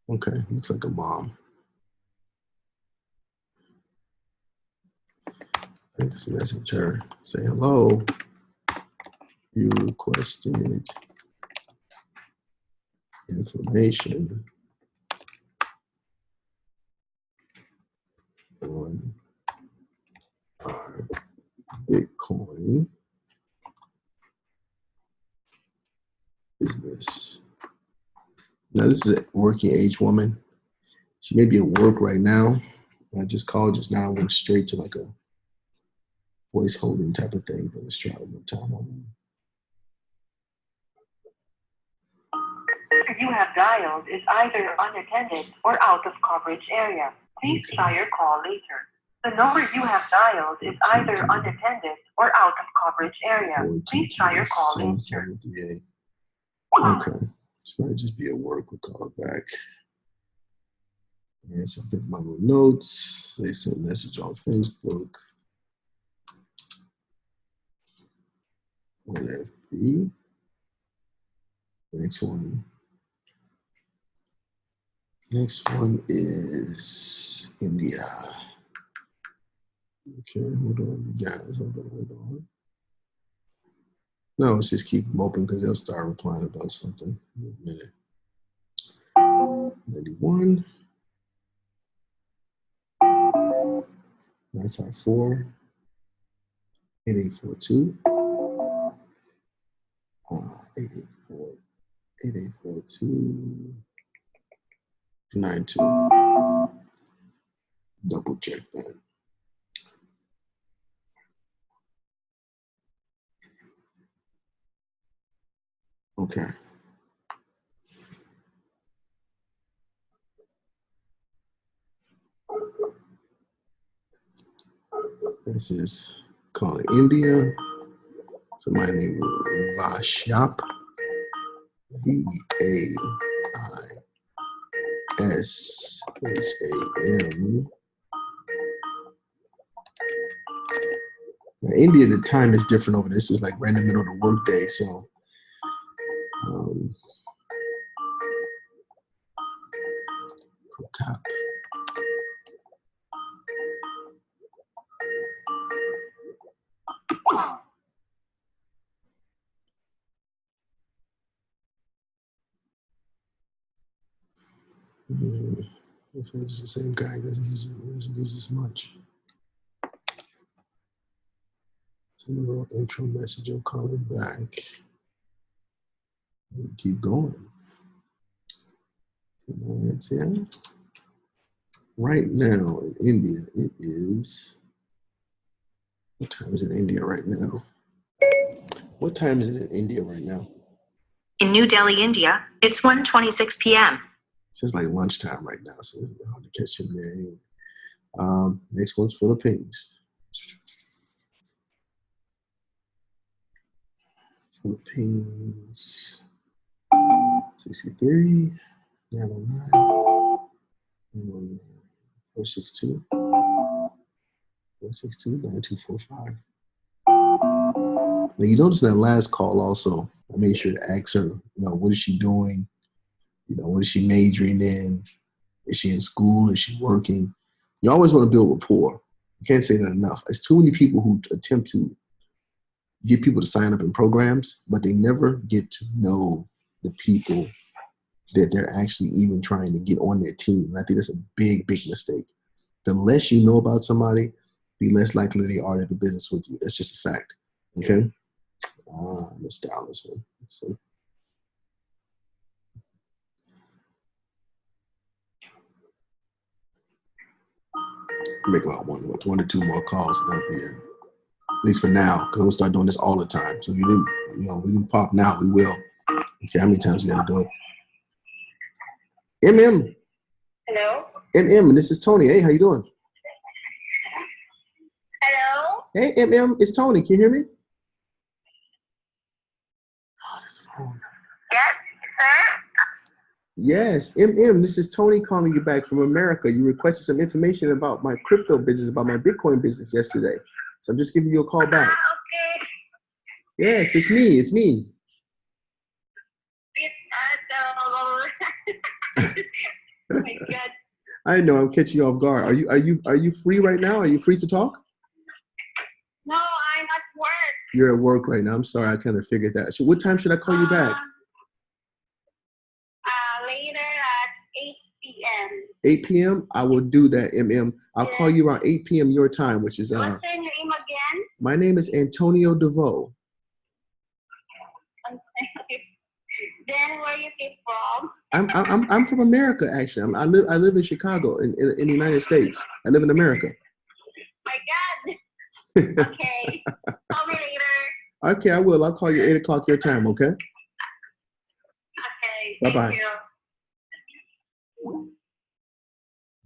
Okay, looks like a mom. I just message her, say hello. You requested information on our Bitcoin business. Now this is a working age woman. She may be at work right now. I just called just now, went straight to like a voice holding type of thing, but let's try it one more time. You have dialed is either unattended or out of coverage area. Please try your call later. The number you have dialed is either unattended or out of coverage area. Please try your call later. Okay, this might just be at work. We'll call it back. All right, so I put my little notes. They sent a message on Facebook. On FB. Next one. Next one is India. Okay, hold on, guys. Hold on. No, let's just keep them open because they'll start replying about something in a minute. 91, 954, 8842, 884, 8842, 92. Double check that. Okay. This is calling India. Somebody named Vashyap. VAISHAM. Now, India, the time is different over there. This is like right in the middle of the workday, so top. It's the same guy. Doesn't use as much. Send a little intro message. I'm calling back. We'll keep going. Yeah. Right now in India, it is. What time is it in India right now? What time is it in India right now? In New Delhi, India, it's 1:26 p.m. It's like lunchtime right now, so it's hard to catch him there. Anyway. Next one's Philippines. Philippines. 63, 909, 909, 462, 9245. Now you notice in that last call also, I made sure to ask her, what is she doing? What is she majoring in? Is she in school? Is she working? You always want to build rapport. You can't say that enough. There's too many people who attempt to get people to sign up in programs, but they never get to know the people that they're actually even trying to get on their team. And I think that's a big, big mistake. The less you know about somebody, the less likely they are to do business with you. That's just a fact. Okay? Let's dial this one. Let's see. Make about one to two more calls, and that'll be it. At least for now, because we'll start doing this all the time. So if we didn't pop now, we will. Okay, how many times you gotta do it? MM. Hello? MM, this is Tony. Hey, how you doing? Hello? Hey, MM, it's Tony. Can you hear me? Oh, this phone. Yes, sir? Yes, MM, this is Tony calling you back from America. You requested some information about my crypto business, about my Bitcoin business yesterday. So I'm just giving you a call back. Okay. Yes, it's me. It's me. Oh my God. I know I'm catching you off guard. Are you free right now? Are you free to talk? No, I'm at work. You're at work right now. I'm sorry, I kind of figured that. So what time should I call you back? Later at 8 p.m. 8 p.m. I will do that, MM. I'll call you around 8 p.m. your time, which is What's your name again? My name is Antonio DeVoe. Then where you came from? I'm from America, actually. I live in Chicago in the United States. I live in America. My God. Okay. Call me later. Okay, I will. I'll call you 8 o'clock your time, okay? Okay. Bye-bye. Thank you.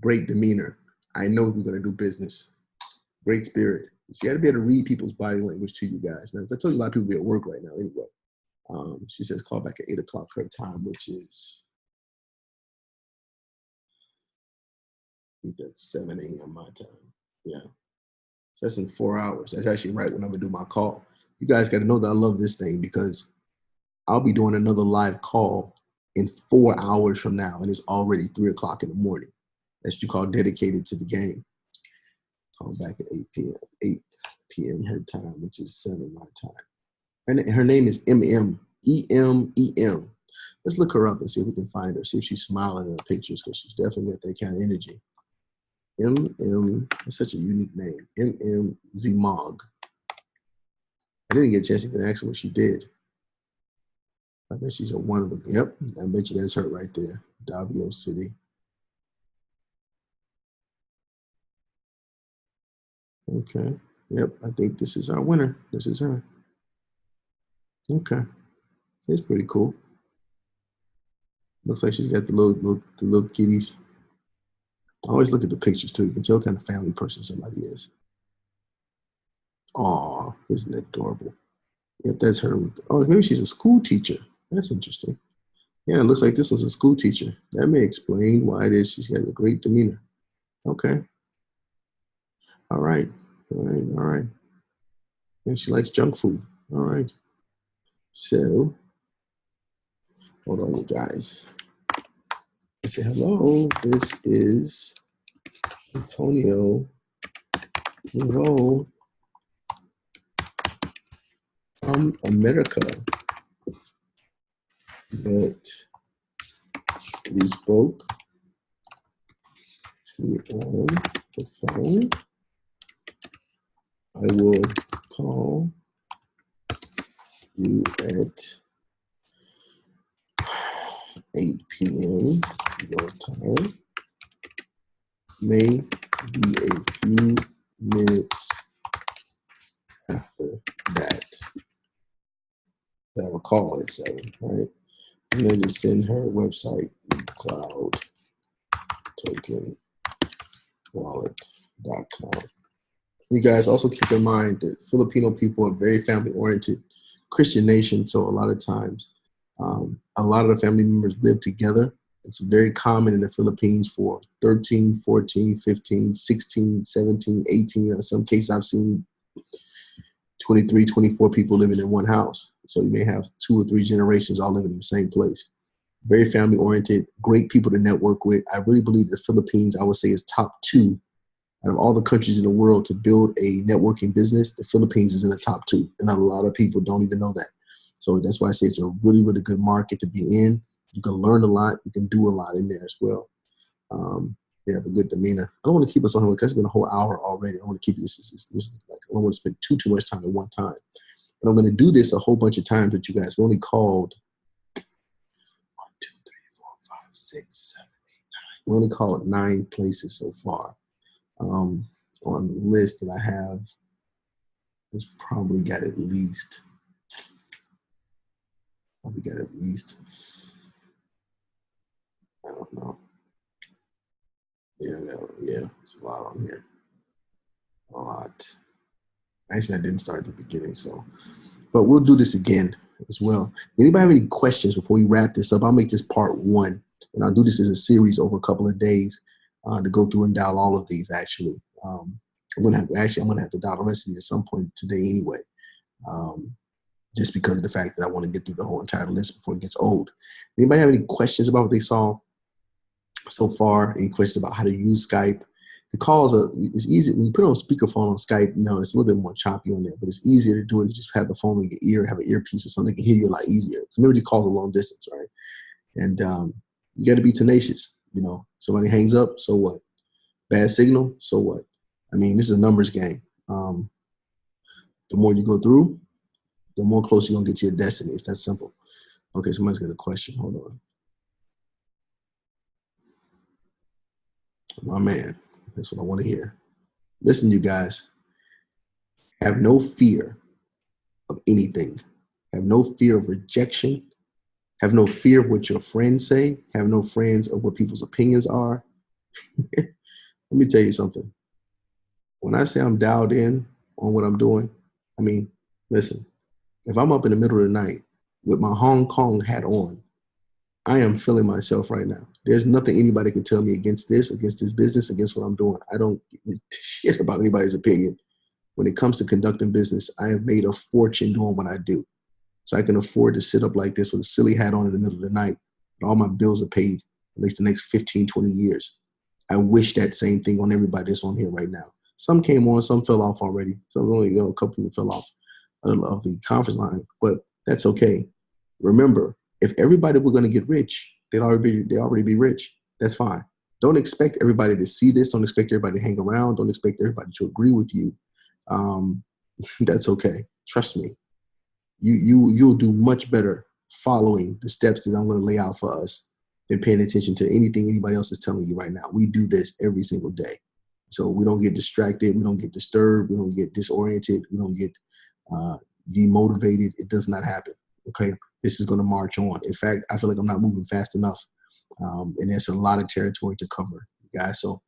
Great demeanor. I know we're going to do business. Great spirit. You got to be able to read people's body language to you guys. Now, I told you a lot of people be at work right now anyway. She says call back at 8 o'clock her time, which is, I think that's 7 a.m. my time. Yeah. So that's in 4 hours. That's actually right when I'm going to do my call. You guys got to know that I love this thing because I'll be doing another live call in 4 hours from now, and it's already 3 o'clock in the morning. That's what you call dedicated to the game. Call back at 8 p.m. her time, which is 7 my time. Her name is EMEM. EMEM. Let's look her up and see if we can find her. See if she's smiling in her pictures, because she's definitely got that kind of energy. It's such a unique name. Zmog. I didn't get a chance to even ask her what she did. I bet she's a wonderful. Yep, I bet you that's her right there. Davio City. Okay. Yep, I think this is our winner. This is her. Okay. It's pretty cool. Looks like she's got the little kitties. I always look at the pictures too. You can tell what kind of family person somebody is. Aw, isn't that adorable? Yep, that's her. Oh, maybe she's a school teacher. That's interesting. Yeah, it looks like this was a school teacher. That may explain why it is she's got a great demeanor. Okay. All right. All right. And she likes junk food. All right. So, hold on, you guys. I say hello. This is Antonio Monroe from America that we spoke to on the phone. I will call you at 8 p.m. your time. May be a few minutes after that. I have a call at 7, right? And then just send her website, cloud token wallet.com. You guys also keep in mind that Filipino people are very family-oriented Christian nation, so a lot of times, a lot of the family members live together. It's very common in the Philippines for 13, 14, 15, 16, 17, 18. In some cases, I've seen 23, 24 people living in one house. So you may have 2 or 3 generations all living in the same place. Very family-oriented, great people to network with. I really believe the Philippines, I would say, is top 2 out of all the countries in the world to build a networking business. The Philippines is in the top 2, and a lot of people don't even know that. So that's why I say it's a really, really good market to be in. You can learn a lot. You can do a lot in there as well. They have a good demeanor. I don't want to keep us on here because it's been a whole hour already. I don't want to keep this like, I don't want to spend too much time at one time. But I'm going to do this a whole bunch of times with you guys. We only called 1, 2, 3, 4, 5, 6, 7, 8, 9. We only called 9 places so far. On the list that I have, it's probably got at least. I don't know. Yeah, it's a lot on here. A lot. Actually, I didn't start at the beginning, but we'll do this again as well. Anybody have any questions before we wrap this up? I'll make this part 1, and I'll do this as a series over a couple of days to go through and dial all of these. Actually, I'm gonna have to dial the rest of these at some point today anyway. Just because of the fact that I want to get through the whole entire list before it gets old. Anybody have any questions about what they saw so far? Any questions about how to use Skype? The calls it's easy. When you put it on speakerphone on Skype, it's a little bit more choppy on there, but it's easier to do it. You just have the phone in your ear, have an earpiece or something that can hear you a lot easier. Remember, the calls are long distance, right? And you got to be tenacious. Somebody hangs up, so what? Bad signal, so what? I mean, this is a numbers game. The more you go through, the more close you're going to get to your destiny. It's that simple. Okay, somebody's got a question. Hold on. My man, that's what I want to hear. Listen, you guys. Have no fear of anything. Have no fear of rejection. Have no fear of what your friends say. Have no friends of what people's opinions are. Let me tell you something. When I say I'm dialed in on what I'm doing, I mean, listen. If I'm up in the middle of the night with my Hong Kong hat on, I am feeling myself right now. There's nothing anybody can tell me against this business, against what I'm doing. I don't give a shit about anybody's opinion. When it comes to conducting business, I have made a fortune doing what I do. So I can afford to sit up like this with a silly hat on in the middle of the night All my bills are paid at least the next 15, 20 years. I wish that same thing on everybody that's on here right now. Some came on, some fell off already. Some only, a couple people fell off of the conference line, but that's okay. Remember, if everybody were going to get rich, they'd already be rich. That's fine. Don't expect everybody to see this. Don't expect everybody to hang around. Don't expect everybody to agree with you. That's okay. Trust me. You'll do much better following the steps that I'm going to lay out for us than paying attention to anything anybody else is telling you right now. We do this every single day. So we don't get distracted. We don't get disturbed. We don't get disoriented. We don't get demotivated. It does not happen. Okay. This is going to march on. In fact, I feel like I'm not moving fast enough. And there's a lot of territory to cover, guys. So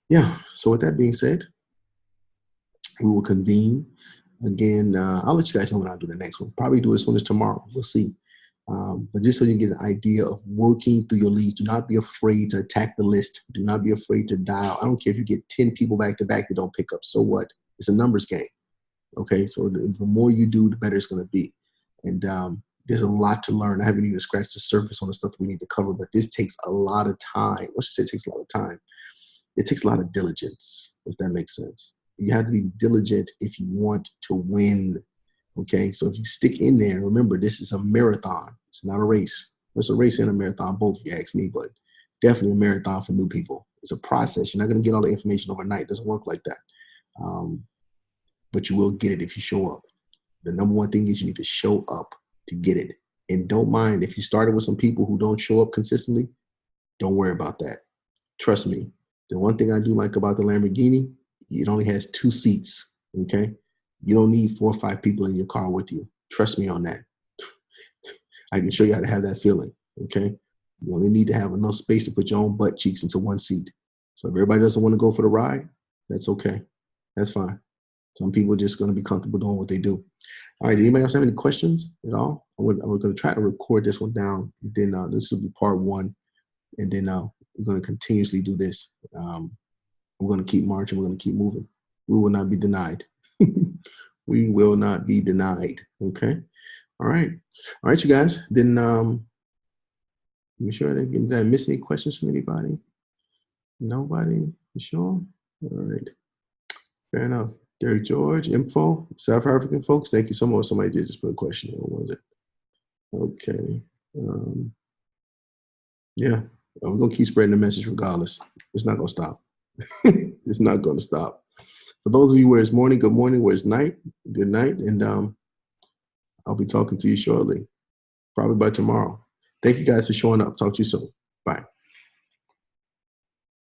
yeah. So with that being said, we will convene again. I'll let you guys know when I'll do the next one. Probably do it as soon as tomorrow. We'll see. But just so you get an idea of working through your leads, do not be afraid to attack the list. Do not be afraid to dial. I don't care if you get 10 people back to back that don't pick up. So what? It's a numbers game. Okay. So the more you do, the better it's going to be. And there's a lot to learn. I haven't even scratched the surface on the stuff we need to cover, but this takes a lot of time. Let's just say it takes a lot of time. It takes a lot of diligence, if that makes sense. You have to be diligent if you want to win. Okay, so if you stick in there, remember, this is a marathon. It's not a race. It's a race and a marathon, both, if you ask me, but definitely a marathon for new people. It's a process. You're not going to get all the information overnight. It doesn't work like that. But you will get it if you show up. The number one thing is you need to show up to get it. And don't mind if you started with some people who don't show up consistently. Don't worry about that. Trust me. The one thing I do like about the Lamborghini, it only has 2 seats, okay? You don't need 4 or 5 people in your car with you. Trust me on that. I can show you how to have that feeling, okay? You only need to have enough space to put your own butt cheeks into one seat. So if everybody doesn't want to go for the ride, that's okay. That's fine. Some people are just going to be comfortable doing what they do. All right, anybody else have any questions at all? We're going to try to record this one down. Then this will be part 1. And then we're going to continuously do this. We're going to keep marching. We're going to keep moving. We will not be denied. We will not be denied. Okay. All right. All right, you guys. Then you sure did I miss any questions from anybody? Nobody? You sure? All right. Fair enough. Derek George, info, South African folks. Thank you so much. Somebody did just put a question in. What was it? Okay. Yeah. We're going to keep spreading the message regardless. It's not going to stop. It's not going to stop. For those of you where it's morning, good morning. Where it's night, good night. And I'll be talking to you shortly, probably by tomorrow. Thank you guys for showing up. Talk to you soon. Bye.